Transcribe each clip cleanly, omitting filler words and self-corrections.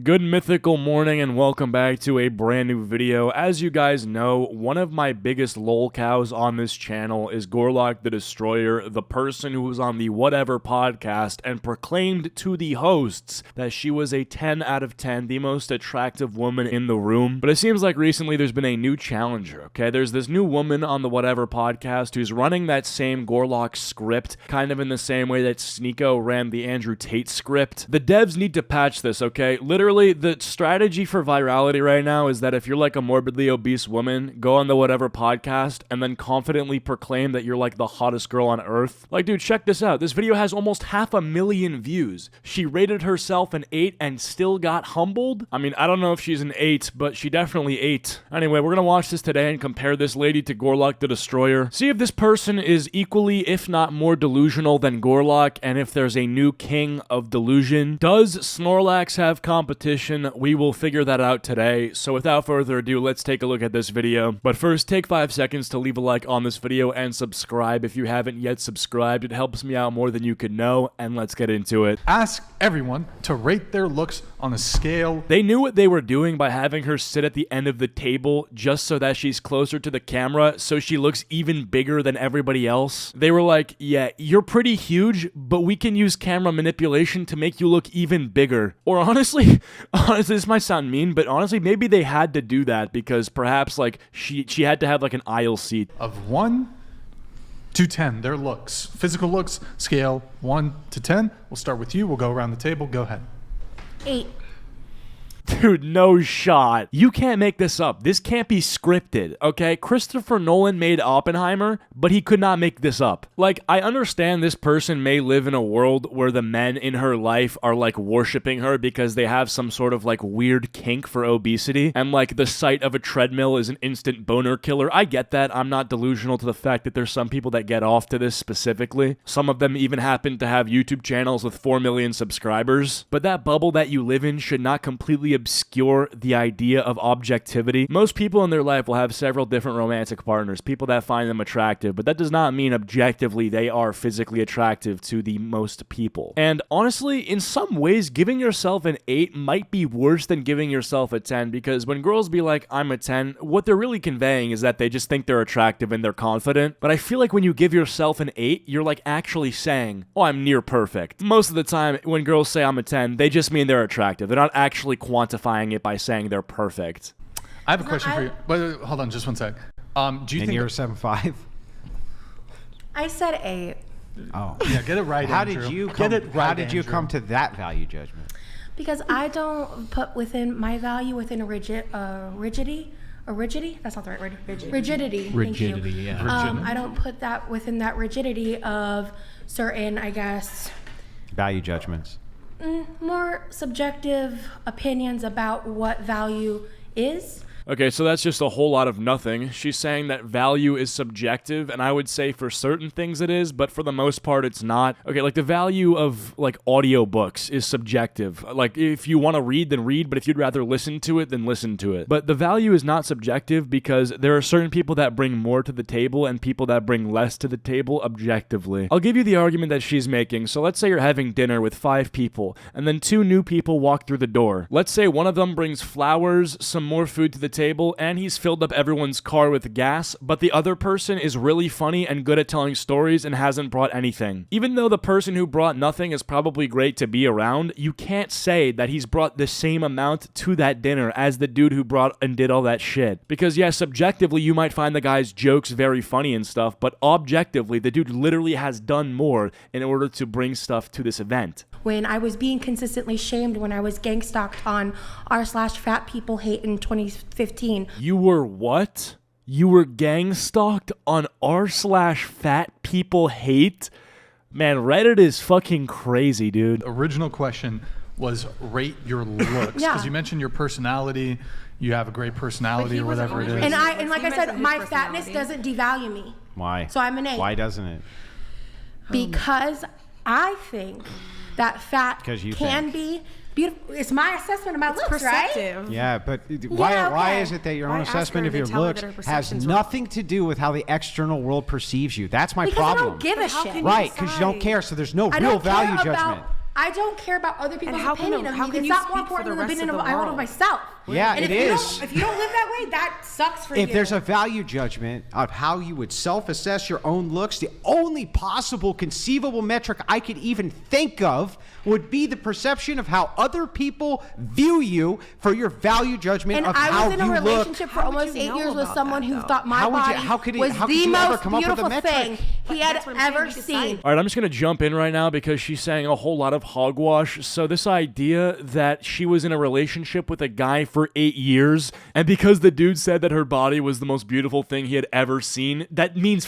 Good mythical morning and welcome back to a brand new video. As you guys know, one of my biggest lol cows on this channel is Gorlock the Destroyer, the person who was on the Whatever podcast and proclaimed to the hosts that she was a 10 out of 10, the most attractive woman in the room. But it seems like recently there's been a new challenger, okay? There's this new woman on the Whatever podcast who's running that same Gorlock script, kind of in the same way that Sneeko ran the Andrew Tate script. The devs need to patch this, okay? Literally, the strategy for virality right now is that if you're like a morbidly obese woman, go on the Whatever podcast and then confidently proclaim that you're like the hottest girl on earth. Like, dude, check this out. This video has almost 500,000 views. She rated herself an 8 and still got humbled. I mean, I don't know if she's an 8, but she definitely ate. Anyway, we're gonna watch this today and compare this lady to Gorlock the Destroyer. See if this person is equally, if not more delusional than Gorlock, and if there's a new king of delusion. Does Snorlax have competition? We will figure that out today. So without further ado, let's take a look at this video. But first, take 5 seconds to leave a like on this video and subscribe if you haven't yet subscribed. It helps me out more than you could know, and let's get into it. Ask everyone to rate their looks on a scale. They knew what they were doing by having her sit at the end of the table just so that she's closer to the camera, so she looks even bigger than everybody else. They were like, yeah, you're pretty huge, but we can use camera manipulation to make you look even bigger. Or honestly, this might sound mean, but honestly, maybe they had to do that because perhaps like she had to have like an aisle seat. Of 1 to 10, their looks. Physical looks, scale 1 to 10. We'll start with you. We'll go around the table. Go ahead. 8. Dude, no shot. You can't make this up. This can't be scripted, okay? Christopher Nolan made Oppenheimer, but he could not make this up. Like, I understand this person may live in a world where the men in her life are, like, worshiping her because they have some sort of, like, weird kink for obesity, and, like, the sight of a treadmill is an instant boner killer. I get that. I'm not delusional to the fact that there's some people that get off to this specifically. Some of them even happen to have YouTube channels with 4 million subscribers. But that bubble that you live in should not completely obscure the idea of objectivity. Most people in their life will have several different romantic partners, people that find them attractive, but that does not mean objectively they are physically attractive to the most people. And honestly, in some ways, giving yourself an 8 might be worse than giving yourself a 10, because when girls be like, I'm a 10, what they're really conveying is that they just think they're attractive and they're confident. But I feel like when you give yourself an 8, you're like actually saying, oh, I'm near perfect. Most of the time, when girls say I'm a 10, they just mean they're attractive. They're not actually quantifying it by saying they're perfect. I have a question for you. Wait, hold on just one sec. Do you think you're 7'5"? I said 8. Oh. Yeah, get it right, How Andrew. did you Get come, it right, how did you Andrew. come to that value judgment? Because I don't put within my value within a rigidity. That's not the right word. Rigidity. Thank you. Yeah. I don't put that within that rigidity of certain, I guess, Value judgments. more subjective opinions about what value is. Okay, so that's just a whole lot of nothing. She's saying that value is subjective, and I would say for certain things it is, but for the most part it's not. Okay, like the value of like audiobooks is subjective. Like if you want to read, then read, but if you'd rather listen to it, then listen to it. But the value is not subjective because there are certain people that bring more to the table and people that bring less to the table objectively. I'll give you the argument that she's making. So let's say you're having dinner with 5 people, and then 2 new people walk through the door. Let's say one of them brings flowers, some more food to the table, and he's filled up everyone's car with gas, but the other person is really funny and good at telling stories and hasn't brought anything. Even though the person who brought nothing is probably great to be around, you can't say that he's brought the same amount to that dinner as the dude who brought and did all that shit. Because yes, subjectively you might find the guy's jokes very funny and stuff, but objectively the dude literally has done more in order to bring stuff to this event. When I was being consistently shamed when I was gang stalked on r/fat people hate in 2015. You were what? You were gang stalked on r/fat people hate? Man, Reddit is fucking crazy, dude. Original question was rate your looks. Yeah. Because you mentioned your personality. You have a great personality or whatever it is. And like I said, my fatness doesn't devalue me. Why? So I'm an 8. Why doesn't it? Because I think that fat can be beautiful. It's my assessment of my looks, right? Yeah, but why okay. is it that your Why own ask her assessment of to your tell her looks that her has perception's wrong? nothing to do with how the external world perceives you? That's my Because problem. I don't give a How shit. can Right, because you don't decide? care, so there's no I real don't care value about judgment. I don't care about other people's how opinion of me. It's you not more speak for important the than the rest opinion of of the I hold of world? myself. Yeah, and it if is. If you don't live that way, that sucks for you. If there's a value judgment of how you would self-assess your own looks, the only possible conceivable metric I could even think of would be the perception of how other people view you for your value judgment and of I how was in a you relationship look. for almost 8 years with someone who thought my body was how could the you ever most come up with a beautiful metric? thing he had That's what I'm saying, ever you decide. seen. All right, I'm just going to jump in right now because she's saying a whole lot of hogwash. So this idea that she was in a relationship with a guy for 8 years, and because the dude said that her body was the most beautiful thing he had ever seen, that means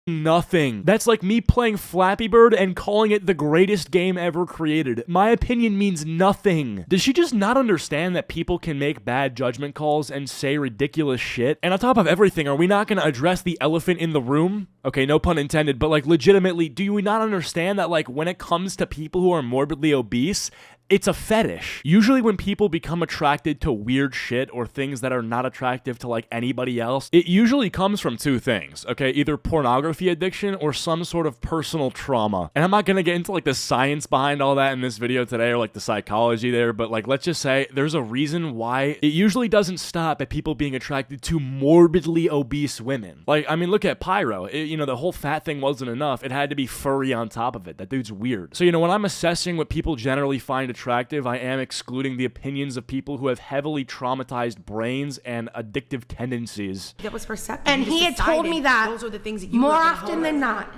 nothing. That's like me playing Flappy Bird and calling it the greatest game ever created. My opinion means nothing. Does she just not understand that people can make bad judgment calls and say ridiculous shit? And on top of everything, are we not going to address the elephant in the room? Okay, no pun intended, but like legitimately, do we not understand that like when it comes to people who are morbidly obese, it's a fetish. Usually when people become attracted to weird shit or things that are not attractive to like anybody else, it usually comes from two things, okay? Either pornography addiction or some sort of personal trauma. And I'm not gonna get into like the science behind all that in this video today or like the psychology there, but like let's just say there's a reason why it usually doesn't stop at people being attracted to morbidly obese women. Like, I mean, look at Pyro. You know, the whole fat thing wasn't enough. It had to be furry on top of it. That dude's weird. So, you know, when I'm assessing what people generally find attractive, I am excluding the opinions of people who have heavily traumatized brains and addictive tendencies. That was perceptive. And You he had told decided me that those are the things that you more were gonna often hold than on. not.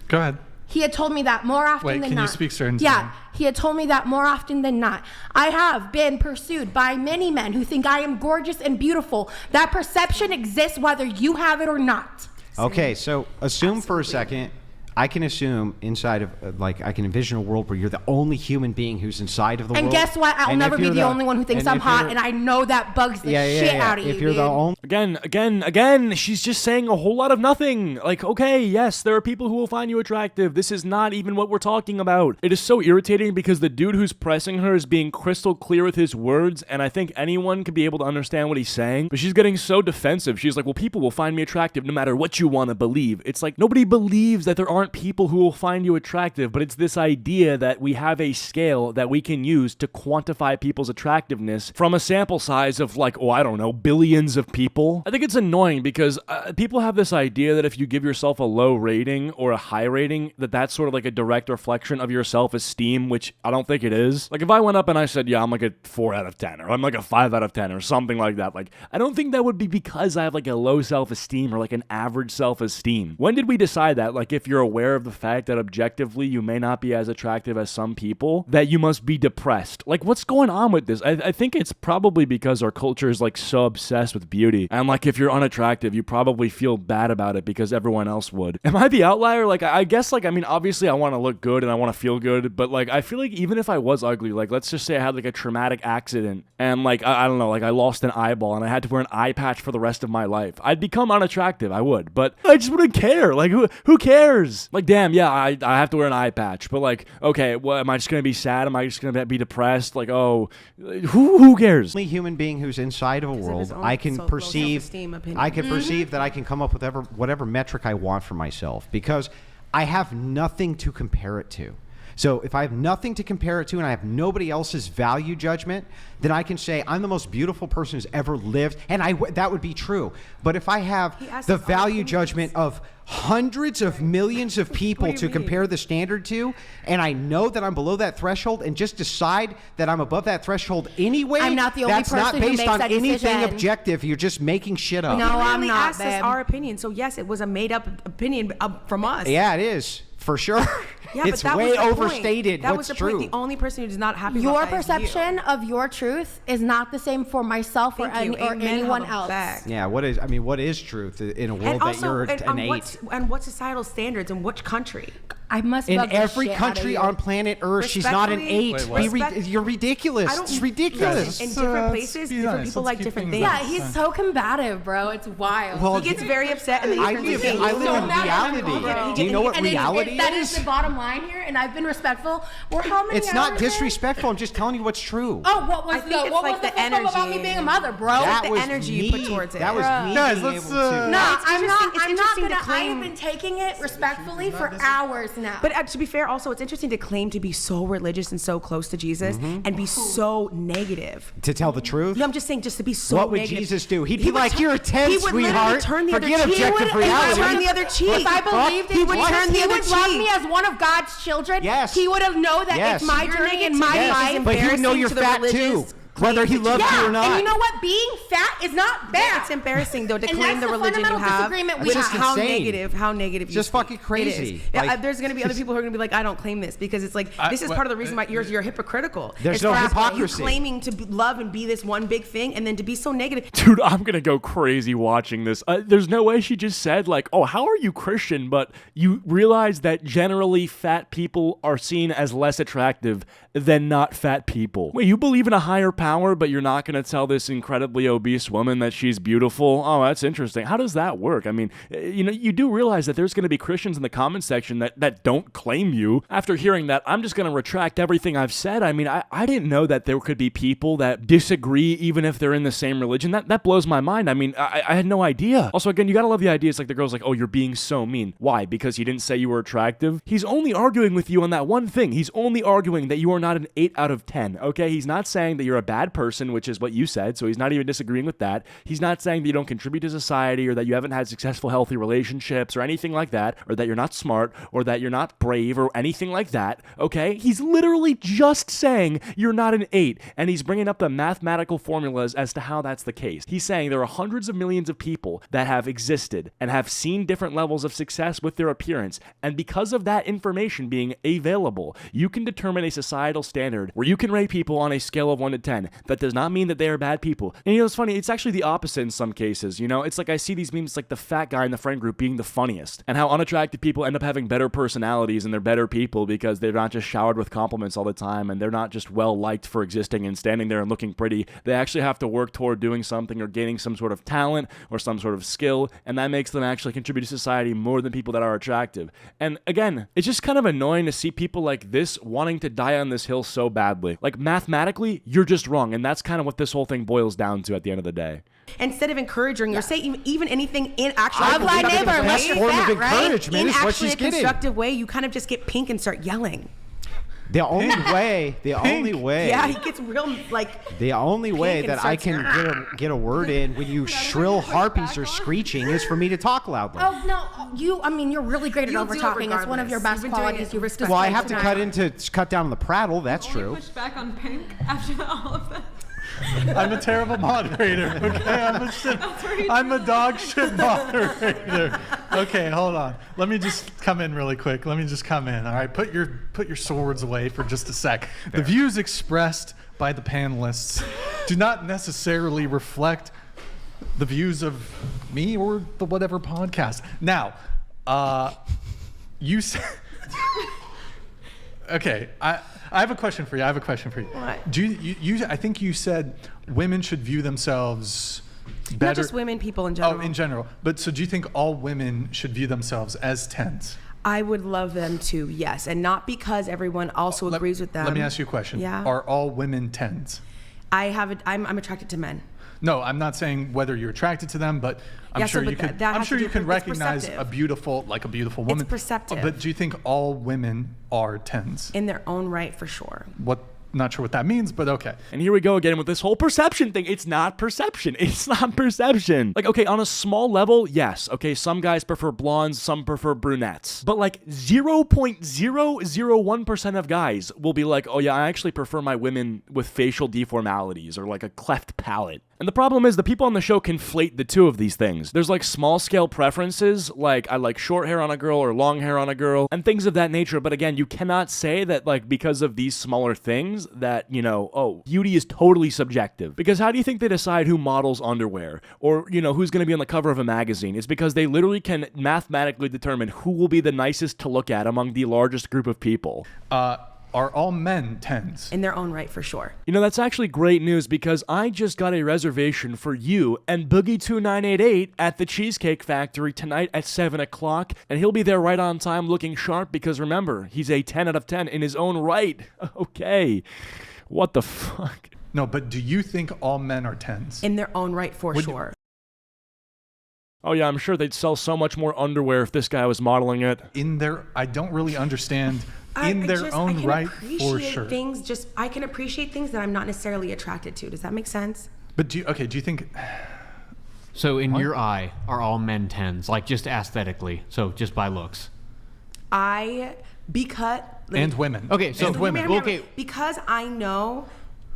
Go ahead. He had told me that more often Wait, than can not. you speak certain Yeah, time? he had told me that more often than not. I have been pursued by many men who think I am gorgeous and beautiful. That perception exists whether you have it or not. Okay, so assume for a second, I can assume inside of, I can envision a world where you're the only human being who's inside of the world. And guess what? I'll And never if be you're the only one who thinks and I'm if hot, you're- and I know that bugs the shit out of you, If you're dude. the only... Again, she's just saying a whole lot of nothing. Like, okay, yes, there are people who will find you attractive. This is not even what we're talking about. It is so irritating because the dude who's pressing her is being crystal clear with his words, and I think anyone could be able to understand what he's saying, but she's getting so defensive. She's like, well, people will find me attractive no matter what you want to believe. It's like, nobody believes that there aren't people who will find you attractive, but it's this idea that we have a scale that we can use to quantify people's attractiveness from a sample size of like, oh, I don't know, billions of people. I think it's annoying because people have this idea that if you give yourself a low rating or a high rating, that's sort of like a direct reflection of your self-esteem, which I don't think it is. Like if I went up and I said, yeah, I'm like a 4 out of 10 or I'm like a 5 out of 10 or something like that, like I don't think that would be because I have like a low self-esteem or like an average self-esteem. When did we decide that? Like if you're aware of the fact that objectively you may not be as attractive as some people, that you must be depressed. Like what's going on with this? I think it's probably because our culture is like so obsessed with beauty. And like if you're unattractive, you probably feel bad about it because everyone else would. Am I the outlier? Like I guess like, I mean, obviously I want to look good and I want to feel good, but like I feel like even if I was ugly, like let's just say I had like a traumatic accident and like, I don't know, like I lost an eyeball and I had to wear an eye patch for the rest of my life. I'd become unattractive. I would, but I just wouldn't care. Like who cares? Like, damn, yeah, I have to wear an eye patch, but like, okay, what am I just gonna be sad? Am I just gonna be depressed? Like, oh, who cares? Only human being who's inside of a his world, own I can low perceive, self-esteem opinion. I can perceive that I can come up with whatever metric I want for myself because I have nothing to compare it to. So if I have nothing to compare it to and I have nobody else's value judgment, then I can say I'm the most beautiful person who's ever lived, and that would be true. But if I have the value judgment of hundreds of millions of people to compare the standard to, and I know that I'm below that threshold and just decide that I'm above that threshold anyway, I'm not the only that's not person who based makes on that anything decision. objective. You're just making shit up. No, I'm Literally not, asked us babe. our opinion. So yes, it was a made-up opinion from us. Yeah, it is. For sure. Yeah, It's but that way was the point. overstated That what's was the true. point. The only person who's not happy Your about that is perception you. of your truth is not the same for myself or Thank you. Amen, anyone hold else. back. Yeah, what is truth in a world And that also, you're and, an 8? and what societal standards in which country? I must In bug the every shit out of country you. on planet Earth, she's not an 8. Respectfully- Wait, what? You're ridiculous. I don't- It's ridiculous. In Let's, different let's places, be different nice. people Let's like keep different things things. Yeah, he's so combative, bro. It's wild. Well, He gets very upset and then he I turns live, into I a live so in mad at him, reality. bro. Do you know what And reality that is is? the bottom line here, and I've been respectful. We're how many It's not hours in? disrespectful. I'm just telling you what's true. Oh, what was I think it's what like was the the about me energy. being a mother, bro? that the was energy me. you put towards it. That was Bruh. me Guys, being let's, able to. No, It's I'm interesting- not. it's I'm not interesting to gonna. I claim- have been taking it respectfully for hours now. But to be fair, also, it's interesting to claim to be so religious and so close to Jesus and be so negative. To tell the truth? No, I'm just saying, just to be so What would negative. Jesus do? He'd be like, "You're a 10, he would literally sweetheart. turn the other Forget cheek. objective He would reality." turn the other cheek. If I believed He in would Jesus, turn the he other would love cheek. me as one of God's children. Yes. He would have known that Yes. it's my Your journey and my negativity is life. But he would know embarrassing you're to the fat religious too, whether he claim loved that you Yeah, or not. and you know what? Being fat is not bad. It's embarrassing though to And claim that's the the religion you fundamental have. disagreement we Which have. is how Insane. negative. Just you fucking speak. crazy. It is. Yeah, Like- there's going to be other people who are going to be like, I don't claim this because it's like this is part of the reason why you're hypocritical. There's It's no for hypocrisy. You claiming to love and be this one big thing, and then to be so negative. Dude, I'm gonna go crazy watching this. There's no way she just said, like, oh, how are you Christian? But you realize that generally fat people are seen as less attractive than not fat people. Wait, you believe in a higher power, but you're not gonna tell this incredibly obese woman that she's beautiful? Oh, that's interesting. How does that work? I mean, you do realize that there's gonna be Christians in the comment section that don't claim you. After hearing that, I'm just gonna retract everything I've said. I mean, I didn't know that there could be people that disagree even if they're in the same religion. That blows my mind. I mean, I had no idea. Also, again, you gotta love the idea. It's like the girl's like, oh, you're being so mean. Why? Because he didn't say you were attractive? He's only arguing with you on that one thing. He's only arguing that you are not an 8 out of 10, okay? He's not saying that you're a bad person, which is what you said, so he's not even disagreeing with that. He's not saying that you don't contribute to society or that you haven't had successful, healthy relationships or anything like that, or that you're not smart or that you're not brave or anything like that, okay? He's literally just saying you're not an 8, and he's bringing up the mathematical formulas as to how that's the case. He's saying there are hundreds of millions of people that have existed and have seen different levels of success with their appearance, and because of that information being available, you can determine a societal standard where you can rate people on a scale of 1 to 10. That does not mean that they are bad people. And it's funny, it's actually the opposite in some cases, It's like I see these memes like the fat guy in the friend group being the funniest, and how unattractive people end up having better personalities and they're better people because they're not just showered with compliments all the time and they're not just well liked for existing and standing there and looking pretty. They actually have to work toward doing something or gaining some sort of talent or some sort of skill, and that makes them actually contribute to society more than people that are attractive. And again, it's just kind of annoying to see people like this wanting to die on this hill so badly. Like, mathematically, you're just wrong, and that's kind of what this whole thing boils down to at the end of the day. Instead of encouraging or say even anything in actually Love thy neighbor, The unless best you're form of fat, right? encouragement in is what actually she's a getting. constructive way, you kind of just get pink and start yelling. The only way, Yeah, he gets real the only way and that I starts- can get a word in when you shrill harpies are screeching is for me to talk loudly. Oh no, you're really great at You over do it talking. It's one of your regardless. best You've been doing qualities. it You've respectfully. Well, I have to tonight. cut down on the prattle. That's Only true. pushed back on pink after all of that. I'm a terrible moderator. Okay, I'm a dog shit moderator. Okay, hold on. Let me just come in really quick. All right, put your swords away for just a sec. The views expressed by the panelists do not necessarily reflect the views of me or the whatever podcast. Now, you said. Okay, I have a question for you. What? Do you I think you said women should view themselves better. Not just women, people in general. Oh, in general. But so do you think all women should view themselves as 10s? I would love them to, yes, and not because everyone also agrees with them. Let me ask you a question. Yeah. Are all women 10s? I'm attracted to men. No, I'm not saying whether you're attracted to them, but I'm Yeah, sure so, you but could. that I'm has sure to you do can with- it's recognize a perceptive. beautiful woman. perceptive. But do you think all women are 10s? In their own right, for sure. Not sure what that means, but okay. And here we go again with this whole perception thing. It's not perception. It's not perception. Like, okay, on a small level, yes. Okay, some guys prefer blondes, some prefer brunettes. But like 0.001% of guys will be like, oh yeah, I actually prefer my women with facial deformalities or like a cleft palate. And the problem is the people on the show conflate the two of these things. There's like small scale preferences, like I like short hair on a girl or long hair on a girl and things of that nature. But again, you cannot say that like because of these smaller things that, beauty is totally subjective. Because how do you think they decide who models underwear or, who's going to be on the cover of a magazine? It's because they literally can mathematically determine who will be the nicest to look at among the largest group of people. Are all men 10s? In their own right, for sure. That's actually great news because I just got a reservation for you and Boogie2988 at the Cheesecake Factory tonight at 7 o'clock, and he'll be there right on time looking sharp because remember, he's a 10 out of 10 in his own right. Okay. What the fuck? No, but do you think all men are 10s? In their own right, for sure. Oh yeah, I'm sure they'd sell so much more underwear if this guy was modeling it. I don't really understand I can right, for appreciate sure. I can appreciate things that I'm not necessarily attracted to. Does that make sense? But do you think? So in your eye, are all men 10s? Like just aesthetically, so just by looks. And women. Okay, so and women. Okay. Because I know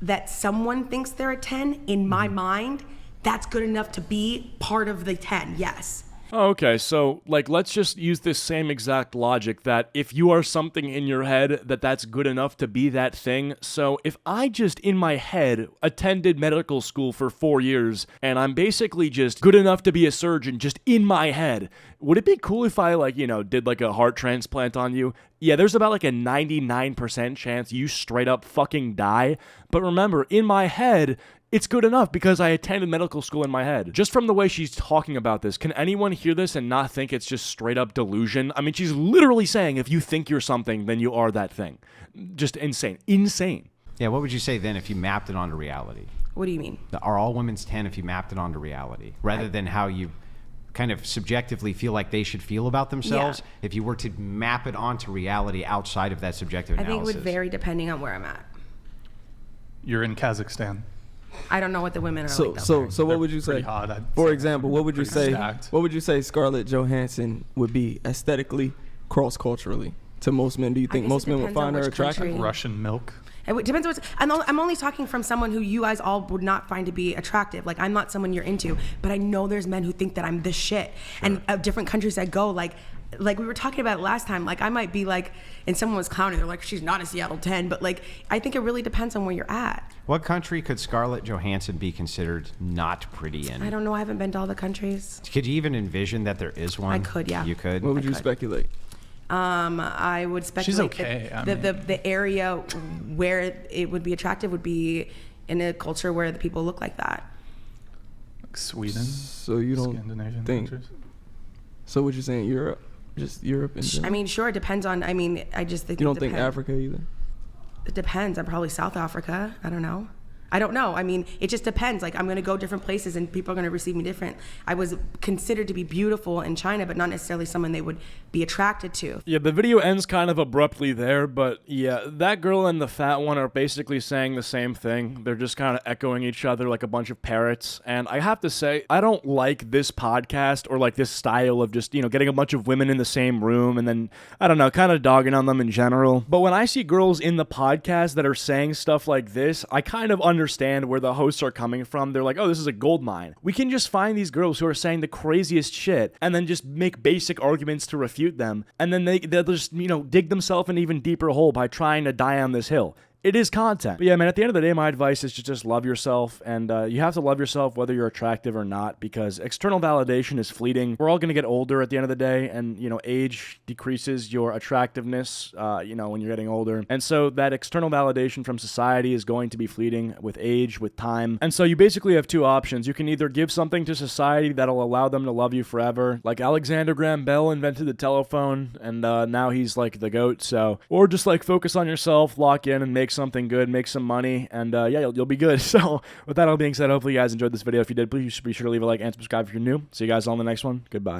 that someone thinks they're a 10, in my mind, that's good enough to be part of the 10, yes. Okay, so, like, let's just use this same exact logic that if you are something in your head, that's good enough to be that thing. So if I just, in my head, attended medical school for 4 years, and I'm basically just good enough to be a surgeon just in my head, would it be cool if I, like, did, like, a heart transplant on you? Yeah, there's about, like, a 99% chance you straight up fucking die. But remember, in my head, it's good enough because I attended medical school in my head. Just from the way she's talking about this, can anyone hear this and not think it's just straight up delusion? I mean, she's literally saying if you think you're something, then you are that thing. Just insane. Insane. Yeah, what would you say then if you mapped it onto reality? What do you mean? Are all women's 10 if you mapped it onto reality? Rather than how you kind of subjectively feel like they should feel about themselves, if you were to map it onto reality outside of that subjective analysis? I think it would vary depending on where I'm at. You're in Kazakhstan. I don't know what the women are like. So what would you say? Hot, For example, what would you say? Stacked. What would you say Scarlett Johansson would be aesthetically, cross-culturally to most men? Do you think guess most it men would depends on find her which attractive? country. Russian milk. It depends on what's, I'm only talking from someone who you guys all would not find to be attractive. Like, I'm not someone you're into, but I know there's men who think that I'm this shit. And different countries I go, like we were talking about it last time, like I might be like, and someone was clowning, they're like, she's not a Seattle 10, but like, I think it really depends on where you're at. What country could Scarlett Johansson be considered not pretty in? I don't know, I haven't been to all the countries. Could you even envision that there is one? I could, yeah. You could? What would you could. speculate? I would speculate She's okay. the area where it would be attractive would be in a culture where the people look like that. Like Sweden. So you don't Scandinavian think? countries. So what you're saying, Europe, just Europe in general? I mean, sure, it depends on. I mean, I just think You don't it think depends. Africa either? It depends. I'm probably South Africa. I don't know. I mean, it just depends. Like, I'm going to go different places and people are going to receive me different. I was considered to be beautiful in China, but not necessarily someone they would be attracted to. Yeah, the video ends kind of abruptly there, but yeah, that girl and the fat one are basically saying the same thing. They're just kind of echoing each other like a bunch of parrots. And I have to say, I don't like this podcast or like this style of just, getting a bunch of women in the same room and then, I don't know, kind of dogging on them in general. But when I see girls in the podcast that are saying stuff like this, I kind of understand where the hosts are coming from. They're like, oh, this is a gold mine. We can just find these girls who are saying the craziest shit and then just make basic arguments to refute them. And then they'll just, dig themselves an even deeper hole by trying to die on this hill. It is content. But yeah, man, at the end of the day, my advice is to just love yourself. And you have to love yourself whether you're attractive or not, because external validation is fleeting. We're all going to get older at the end of the day. And, age decreases your attractiveness, when you're getting older. And so that external validation from society is going to be fleeting with age, with time. And so you basically have two options. You can either give something to society that'll allow them to love you forever. Like Alexander Graham Bell invented the telephone, and now he's like the GOAT. So, or just like focus on yourself, lock in, and make something good, make some money, and you'll be good. So with that all being said, hopefully you guys enjoyed this video. If you did, please be sure to leave a like and subscribe if you're new. See you guys on the next one. Goodbye.